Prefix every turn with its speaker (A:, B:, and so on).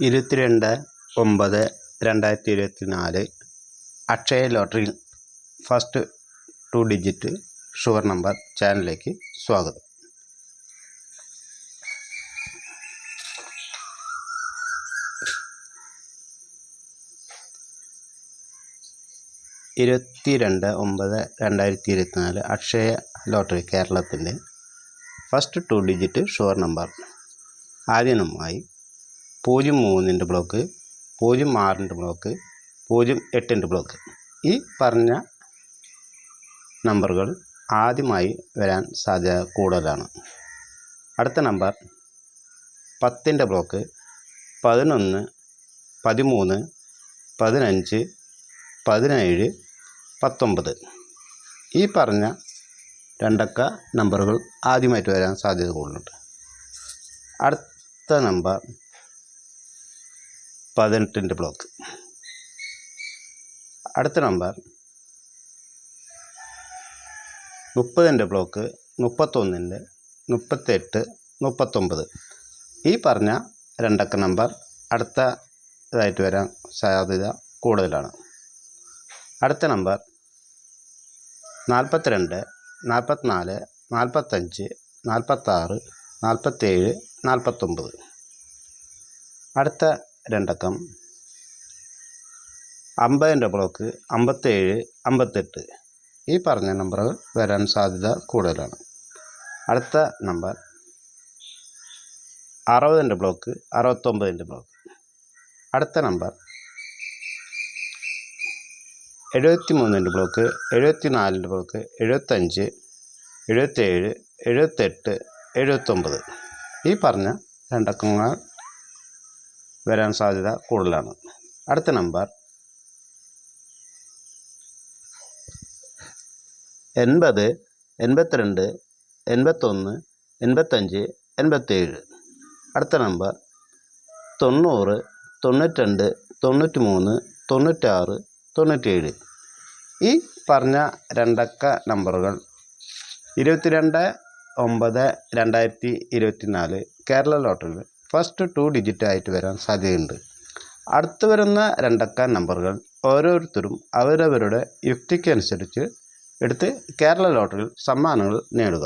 A: 22/9/2024 അക്ഷയ ലോട്ടറിയിൽ first 2 digit sure number ചാനലിലേക്ക് സ്വാഗതം. അക്ഷയ ലോട്ടറി കേരളത്തിൻ്റെ ഫസ്റ്റ് 2 ഡിജിറ്റ് ഷുവർ നമ്പർ. ആദ്യമായി 03 ബ്ലോക്ക്, 06 ബ്ലോക്ക്, 08 ബ്ലോക്ക്. ഈ പറഞ്ഞ നമ്പറുകൾ ആദ്യമായി വരാൻ സാധ്യത കൂടുതലാണ്. അടുത്ത നമ്പർ 10 ബ്ലോക്ക്, 11, 13, 15, 17, 19. ഈ പറഞ്ഞ രണ്ടക്ക നമ്പറുകൾ ആദ്യമായിട്ട് വരാൻ സാധ്യത കൂടുതലുണ്ട്. അടുത്ത നമ്പർ 18 ബ്ലോക്ക്. അടുത്ത നമ്പർ 30 ബ്ലോക്ക്, 31, 38, 39. ഈ പറഞ്ഞ രണ്ടക്ക നമ്പർ അടുത്തതായിട്ട് വരാൻ സാധ്യത കൂടുതലാണ്. അടുത്ത നമ്പർ 42, 44, 45, 46, 47, 49. അടുത്ത രണ്ടക്കം 50 ബ്ലോക്ക്, 57, 58. ഈ പറഞ്ഞ നമ്പറുകൾ വരാൻ സാധ്യത കൂടുതലാണ്. അടുത്ത നമ്പർ 60 ബ്ലോക്ക്, 69 ബ്ലോക്ക്. അടുത്ത നമ്പർ 73 ബ്ലോക്ക്, 74 ബ്ലോക്ക്, 75, 77, 78, 79. ഈ പറഞ്ഞ രണ്ടക്കങ്ങൾ വരാൻ സാധ്യത കൂടുതലാണ്. അടുത്ത നമ്പർ 80, 82, 81, 85, 87. അടുത്ത നമ്പർ 90, 92, 93, 96, 97. ഈ പറഞ്ഞ രണ്ടക്ക നമ്പറുകൾ 22/9/2024 കേരള ലോട്ടറിയിൽ ഫസ്റ്റ് 2 ഡിജിറ്റ് ആയിട്ട് വരാൻ സാധ്യതയുണ്ട്. അടുത്ത് വരുന്ന രണ്ടക്ക നമ്പറുകൾ ഓരോരുത്തരും അവരവരുടെ യുക്തിക്കനുസരിച്ച് എടുത്ത് കേരള ലോട്ടറിയിൽ സമ്മാനങ്ങൾ നേടുക.